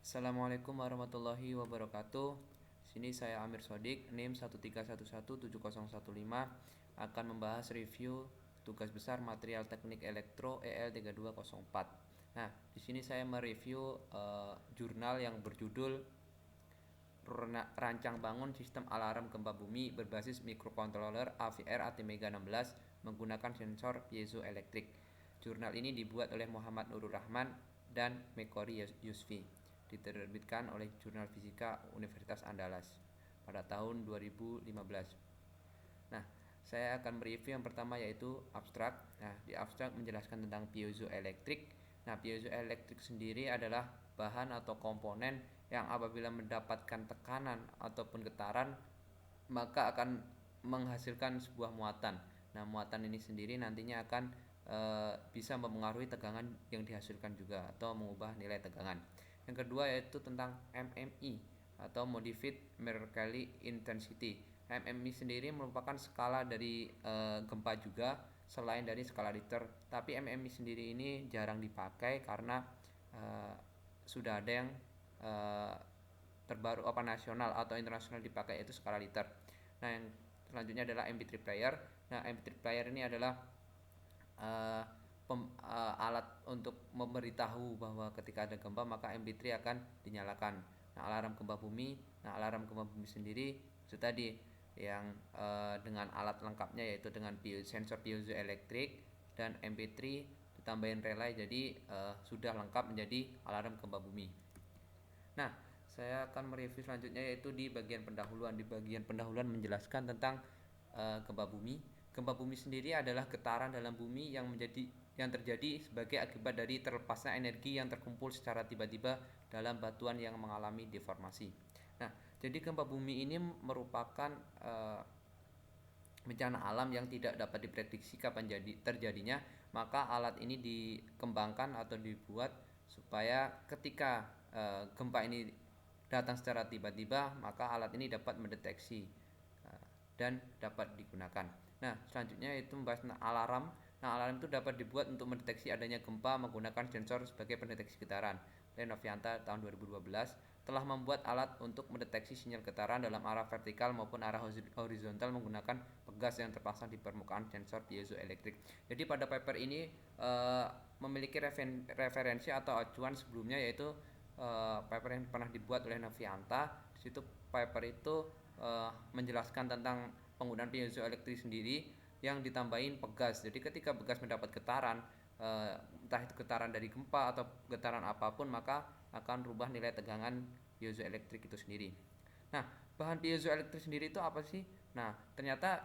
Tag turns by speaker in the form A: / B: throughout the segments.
A: Assalamualaikum warahmatullahi wabarakatuh. Sini saya Amir Sodik, NIM 131170115 akan membahas review tugas besar material teknik elektro EL3204. Nah, di sini saya mereview jurnal yang berjudul Rancang Bangun Sistem Alarm Gempa Bumi berbasis Microcontroller AVR ATmega 16 menggunakan sensor piezoelektrik. Jurnal ini dibuat oleh Muhammad Nurul Rahman dan Mekori Yusfi. Diterbitkan oleh Jurnal Fisika Universitas Andalas pada tahun 2015. Nah, saya akan mereview yang pertama yaitu abstrak. Nah, di abstrak menjelaskan tentang piezoelektrik. Nah, piezoelektrik sendiri adalah bahan atau komponen yang apabila mendapatkan tekanan ataupun getaran maka akan menghasilkan sebuah muatan. Nah, muatan ini sendiri nantinya akan bisa mempengaruhi tegangan yang dihasilkan juga atau mengubah nilai tegangan. Yang kedua yaitu tentang MMI atau Modified Mercalli Intensity. MMI sendiri merupakan skala dari gempa juga selain dari skala Richter. Tapi MMI sendiri ini jarang dipakai karena uh, sudah ada yang uh, terbaru nasional atau internasional dipakai yaitu skala Richter. Nah, yang selanjutnya adalah MP3 player. Nah, MP3 player ini adalah uh, alat untuk memberitahu bahwa ketika ada gempa maka MP3 akan dinyalakan. Nah, alarm gempa bumi. Nah, alarm gempa bumi sendiri itu tadi yang dengan alat lengkapnya yaitu dengan sensor piezoelektrik dan MP3 ditambahin relay jadi sudah lengkap menjadi alarm gempa bumi. Nah, saya akan mereview selanjutnya yaitu di bagian pendahuluan. Di bagian pendahuluan menjelaskan tentang gempa bumi. Gempa bumi sendiri adalah getaran dalam bumi yang terjadi sebagai akibat dari terlepasnya energi yang terkumpul secara tiba-tiba dalam batuan yang mengalami deformasi. Nah, jadi gempa bumi ini merupakan bencana alam yang tidak dapat diprediksi kapan terjadinya, maka alat ini dikembangkan atau dibuat supaya ketika gempa ini datang secara tiba-tiba, maka alat ini dapat mendeteksi dan dapat digunakan. Nah, selanjutnya itu membahas alarm. Nah, alarm itu dapat dibuat untuk mendeteksi adanya gempa menggunakan sensor sebagai pendeteksi getaran. Lenovianta tahun 2012 telah membuat alat untuk mendeteksi sinyal getaran dalam arah vertikal maupun arah horizontal menggunakan pegas yang terpasang di permukaan sensor piezoelektrik. Jadi pada paper ini memiliki referensi atau acuan sebelumnya yaitu paper yang pernah dibuat oleh Novianta. Di situ paper itu menjelaskan tentang penggunaan piezoelektrik sendiri yang ditambahin pegas. Jadi ketika pegas mendapat getaran, entah itu getaran dari gempa atau getaran apapun, maka akan rubah nilai tegangan piezoelektrik itu sendiri. Nah, bahan piezoelektrik sendiri itu apa sih? Nah, ternyata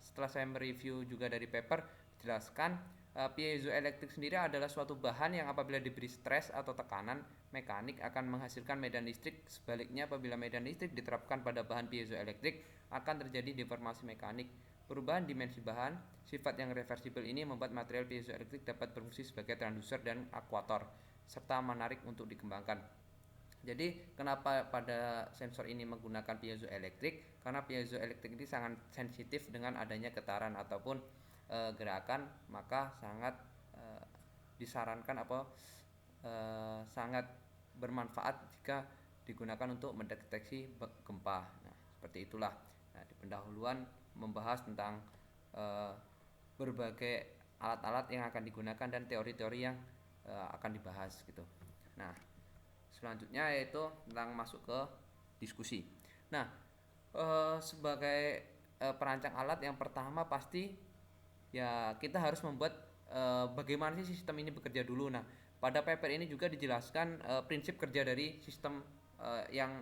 A: setelah saya mereview juga dari paper, dijelaskan piezoelektrik sendiri adalah suatu bahan yang apabila diberi stres atau tekanan mekanik akan menghasilkan medan listrik. Sebaliknya, apabila medan listrik diterapkan pada bahan piezoelektrik akan terjadi deformasi mekanik. Perubahan dimensi bahan, sifat yang reversibel ini membuat material piezoelektrik dapat berfungsi sebagai transducer dan akuator, serta menarik untuk dikembangkan. Jadi kenapa pada sensor ini menggunakan piezoelektrik? Karena piezoelektrik ini sangat sensitif dengan adanya getaran ataupun gerakan, maka sangat disarankan sangat bermanfaat jika digunakan untuk mendeteksi gempa. Nah, seperti itulah. Nah, di pendahuluan membahas tentang berbagai alat-alat yang akan digunakan dan teori-teori yang akan dibahas gitu. Nah, selanjutnya yaitu tentang masuk ke diskusi. Nah, sebagai perancang alat yang pertama pasti ya kita harus membuat bagaimana sih sistem ini bekerja dulu. Nah, pada paper ini juga dijelaskan prinsip kerja dari sistem yang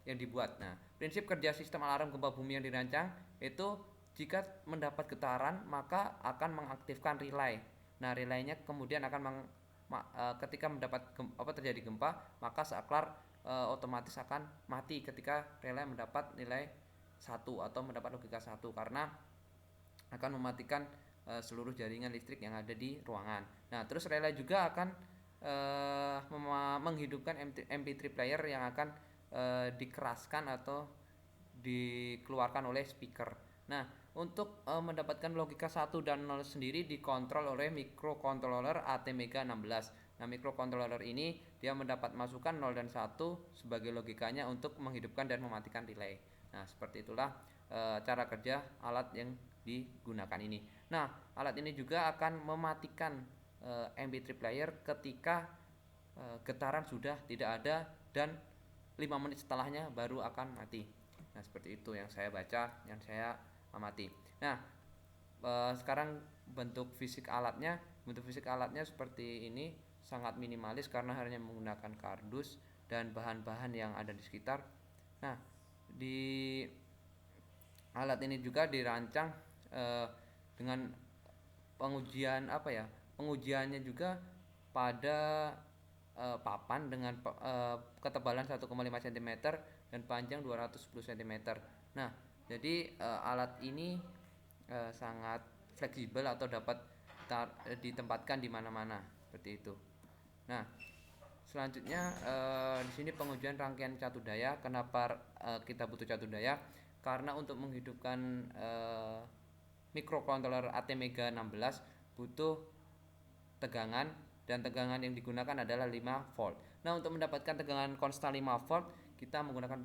A: dibuat. Nah, prinsip kerja sistem alarm gempa bumi yang dirancang itu jika mendapat getaran maka akan mengaktifkan relay. Nah, relaynya kemudian akan ketika terjadi gempa maka saklar otomatis akan mati ketika relay mendapat nilai 1 atau mendapat logika 1 karena akan mematikan seluruh jaringan listrik yang ada di ruangan. Nah, terus relay juga akan menghidupkan MP3 player yang akan dikeraskan atau dikeluarkan oleh speaker. Nah, untuk mendapatkan logika 1 dan 0 sendiri dikontrol oleh microcontroller ATmega 16. Nah, microcontroller ini dia mendapat masukan 0 dan 1 sebagai logikanya untuk menghidupkan dan mematikan relay. Nah, seperti itulah cara kerja alat yang digunakan ini. Nah, alat ini juga akan mematikan MP3 player ketika getaran sudah tidak ada dan 5 menit setelahnya baru akan mati. Nah, seperti itu yang saya baca, yang saya amati. Nah, sekarang bentuk fisik alatnya seperti ini, sangat minimalis karena hanya menggunakan kardus dan bahan-bahan yang ada di sekitar. Nah, di alat ini juga dirancang dengan pengujiannya juga pada papan dengan ketebalan 1,5 cm dan panjang 210 cm. Nah, jadi alat ini sangat fleksibel atau dapat ditempatkan di mana-mana seperti itu. Nah, selanjutnya di sini pengujian rangkaian catu daya. Kenapa kita butuh catu daya? Karena untuk menghidupkan microcontroller ATmega 16 butuh tegangan dan tegangan yang digunakan adalah 5 volt. Nah, untuk mendapatkan tegangan konstan 5 volt kita menggunakan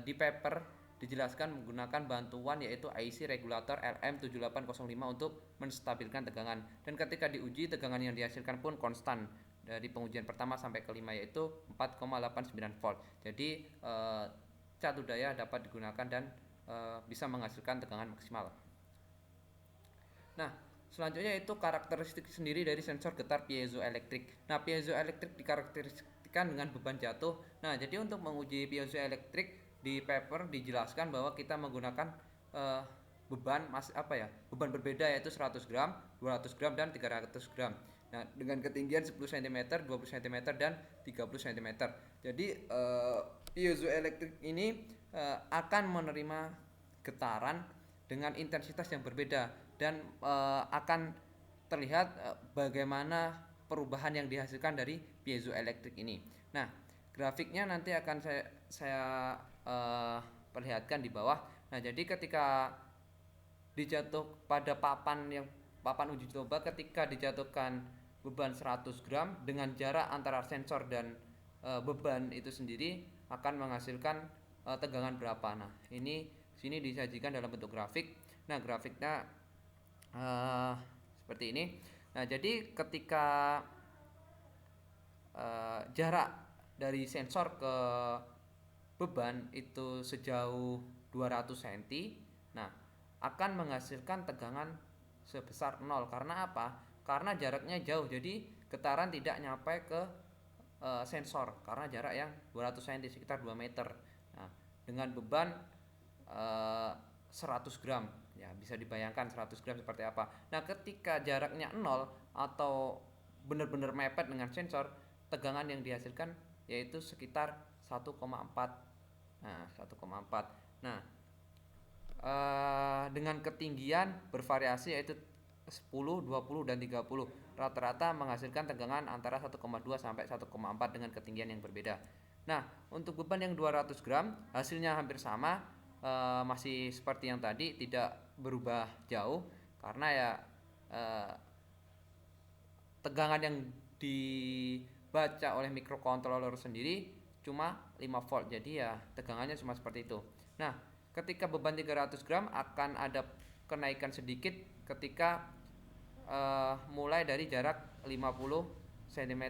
A: di paper dijelaskan menggunakan bantuan yaitu IC regulator LM7805 untuk menstabilkan tegangan. Dan ketika diuji tegangan yang dihasilkan pun konstan dari pengujian pertama sampai kelima yaitu 4,89 volt. Jadi catu daya dapat digunakan dan bisa menghasilkan tegangan maksimal. Nah, selanjutnya itu karakteristik sendiri dari sensor getar piezoelektrik. Nah, piezoelektrik dikarakteristikkan dengan beban jatuh. Nah, jadi untuk menguji piezoelektrik di paper dijelaskan bahwa kita menggunakan beban berbeda yaitu 100 gram, 200 gram dan 300 gram. Nah, dengan ketinggian 10 cm, 20 cm dan 30 cm. Jadi piezoelektrik ini akan menerima getaran dengan intensitas yang berbeda dan akan terlihat bagaimana perubahan yang dihasilkan dari piezoelektrik ini. Nah, grafiknya nanti akan saya perlihatkan di bawah. Nah, jadi ketika dijatuh pada papan uji coba, ketika dijatuhkan beban 100 gram dengan jarak antara sensor dan beban itu sendiri akan menghasilkan tegangan berapa. Nah, ini sini disajikan dalam bentuk grafik. Nah, grafiknya seperti ini. Nah, jadi ketika jarak dari sensor ke beban itu sejauh 200 cm, nah akan menghasilkan tegangan sebesar 0. Karena apa? Karena jaraknya jauh, jadi getaran tidak nyampe ke sensor karena jarak yang 200 cm, sekitar 2 meter. Nah, dengan beban 100 gram, ya bisa dibayangkan 100 gram seperti apa. Nah, ketika jaraknya 0 atau benar-benar mepet dengan sensor, tegangan yang dihasilkan yaitu sekitar 1,4. Nah, 1,4. Nah, dengan ketinggian bervariasi yaitu 10, 20 dan 30. Rata-rata menghasilkan tegangan antara 1,2 sampai 1,4 dengan ketinggian yang berbeda. Nah, untuk beban yang 200 gram hasilnya hampir sama, masih seperti yang tadi, tidak berubah jauh karena ya tegangan yang dibaca oleh microcontroller sendiri cuma 5 volt. Jadi ya tegangannya cuma seperti itu. Nah, ketika beban 300 gram akan ada kenaikan sedikit ketika mulai dari jarak 50 cm.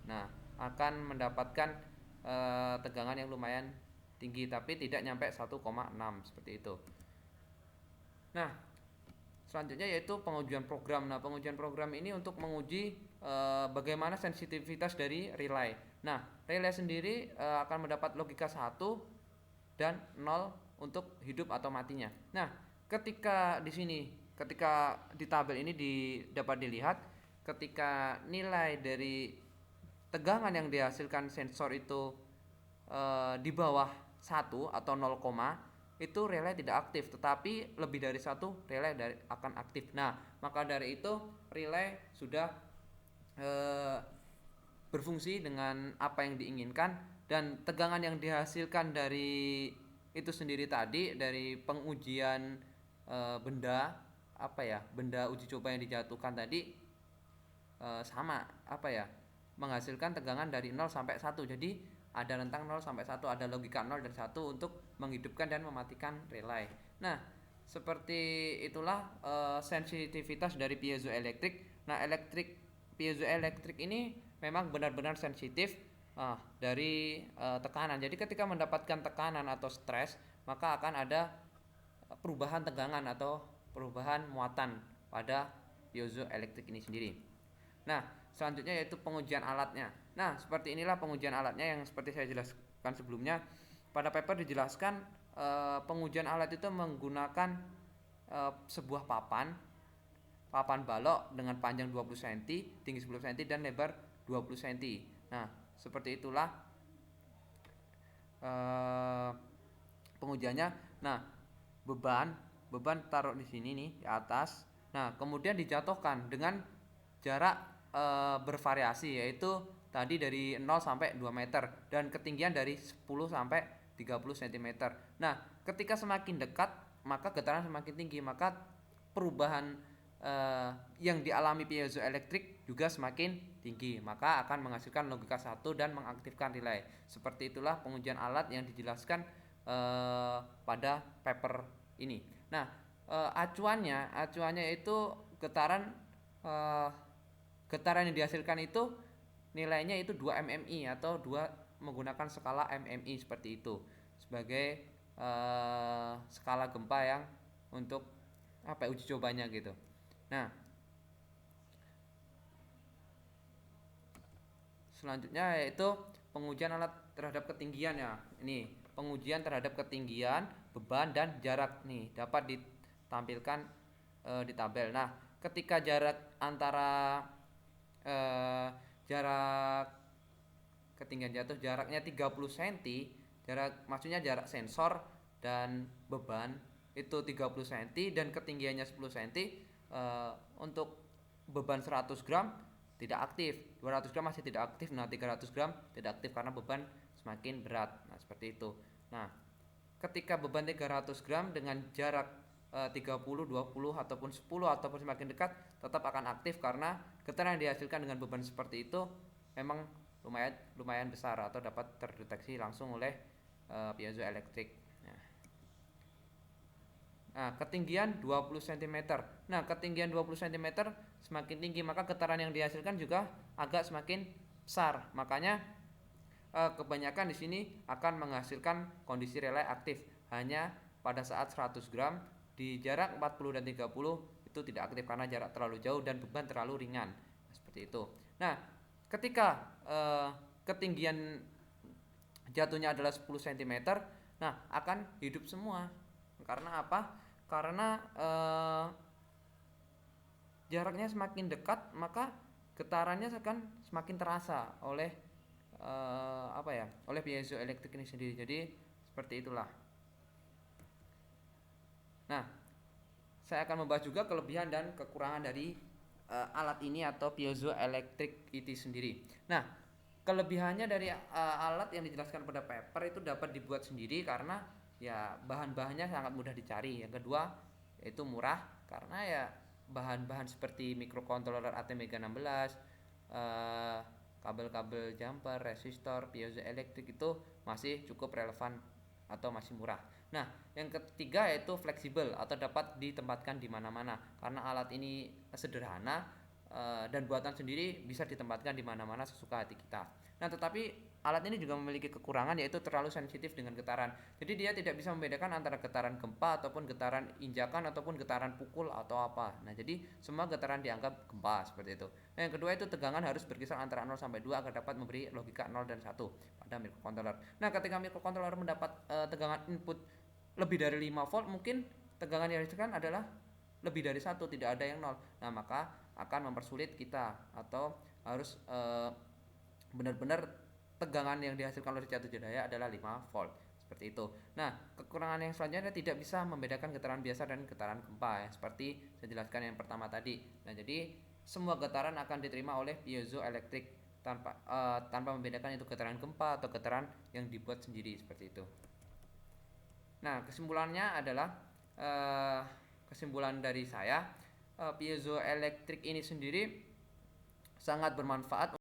A: Nah, akan mendapatkan tegangan yang lumayan tinggi tapi tidak nyampe 1,6 seperti itu. Nah, selanjutnya yaitu pengujian program. Nah, pengujian program ini untuk menguji bagaimana sensitivitas dari relay. Nah, relay sendiri akan mendapat logika 1 dan 0 untuk hidup atau matinya. Nah, ketika di tabel ini dapat dilihat ketika nilai dari tegangan yang dihasilkan sensor itu di bawah 1 atau 0, itu relay tidak aktif, tetapi lebih dari 1 relay akan aktif. Nah, maka dari itu relay sudah berfungsi dengan apa yang diinginkan dan tegangan yang dihasilkan dari itu sendiri tadi dari pengujian benda uji coba yang dijatuhkan tadi sama menghasilkan tegangan dari 0 sampai 1. Jadi ada rentang 0 sampai 1, ada logika 0 dan 1 untuk menghidupkan dan mematikan relay. Nah, seperti itulah sensitivitas dari piezoelektrik. Nah, piezoelektrik ini memang benar-benar sensitif dari tekanan. Jadi ketika mendapatkan tekanan atau stres, maka akan ada perubahan tegangan atau perubahan muatan pada piezoelektrik ini sendiri. Nah, selanjutnya yaitu pengujian alatnya. Nah, seperti inilah pengujian alatnya yang seperti saya jelaskan sebelumnya. Pada paper dijelaskan pengujian alat itu menggunakan sebuah papan balok dengan panjang 20 cm, tinggi 10 cm dan lebar 20 cm. Nah, seperti itulah pengujiannya. Nah, beban taruh di sini nih di atas. Nah, kemudian dijatuhkan dengan jarak bervariasi, yaitu tadi dari 0 sampai 2 meter dan ketinggian dari 10 sampai 30 cm. Nah, ketika semakin dekat maka getaran semakin tinggi, maka perubahan yang dialami piezoelektrik juga semakin tinggi, maka akan menghasilkan logika 1 dan mengaktifkan relay. Seperti itulah pengujian alat yang dijelaskan pada paper ini. Nah, acuannya itu getaran yang dihasilkan itu nilainya itu 2 mmi atau menggunakan skala mmi seperti itu sebagai skala gempa yang untuk uji cobanya gitu. Nah, selanjutnya yaitu pengujian alat terhadap ketinggian ya. Ini pengujian terhadap ketinggian, beban dan jarak nih dapat ditampilkan di tabel. Nah, ketika jarak antara jarak ketinggian jatuh jaraknya 30 cm, maksudnya jarak sensor dan beban itu 30 cm dan ketinggiannya 10 cm, untuk beban 100 gram tidak aktif, 200 gram masih tidak aktif, nah 300 gram tidak aktif karena beban semakin berat. Nah, seperti itu. Nah, ketika beban 300 gram dengan jarak 30, 20 ataupun 10 ataupun semakin dekat tetap akan aktif karena getaran yang dihasilkan dengan beban seperti itu memang lumayan besar atau dapat terdeteksi langsung oleh piezoelektrik. Nah, ketinggian 20 cm. Nah, ketinggian 20 cm semakin tinggi maka getaran yang dihasilkan juga agak semakin besar. Makanya kebanyakan di sini akan menghasilkan kondisi relay aktif hanya pada saat 100 gram di jarak 40 dan 30 itu tidak aktif karena jarak terlalu jauh dan beban terlalu ringan. Seperti itu. Nah, ketika ketinggian jatuhnya adalah 10 cm, nah akan hidup semua. Karena apa? Karena jaraknya semakin dekat maka getarannya akan semakin terasa oleh oleh piezoelektrik ini sendiri. Jadi seperti itulah. Nah, saya akan membahas juga kelebihan dan kekurangan dari alat ini atau piezoelektrik itu sendiri. Nah, kelebihannya dari alat yang dijelaskan pada paper itu dapat dibuat sendiri karena ya bahan-bahannya sangat mudah dicari. Yang kedua yaitu murah karena ya bahan-bahan seperti microcontroller ATmega 16, kabel-kabel jumper, resistor, piezoelektrik itu masih cukup relevan atau masih murah. Nah, yang ketiga yaitu fleksibel atau dapat ditempatkan di mana-mana karena alat ini sederhana dan buatan sendiri bisa ditempatkan di mana-mana sesuka hati kita. Nah, tetapi alat ini juga memiliki kekurangan yaitu terlalu sensitif dengan getaran. Jadi dia tidak bisa membedakan antara getaran gempa ataupun getaran injakan ataupun getaran pukul atau apa. Nah, jadi semua getaran dianggap gempa seperti itu. Nah, yang kedua itu tegangan harus berkisar antara 0 sampai 2 agar dapat memberi logika 0 dan 1 pada microcontroller. Nah, ketika microcontroller mendapat tegangan input lebih dari 5 volt, mungkin tegangan yang dihasilkan adalah lebih dari 1, tidak ada yang 0. Nah, maka akan mempersulit kita atau harus benar-benar tegangan yang dihasilkan oleh jatuh jaya adalah 5 volt seperti itu. Nah, kekurangan yang selanjutnya tidak bisa membedakan getaran biasa dan getaran gempa ya, seperti saya jelaskan yang pertama tadi. Nah, jadi semua getaran akan diterima oleh piezoelektrik tanpa membedakan itu getaran gempa atau getaran yang dibuat sendiri seperti itu. Nah, kesimpulannya adalah kesimpulan dari saya, piezoelektrik ini sendiri sangat bermanfaat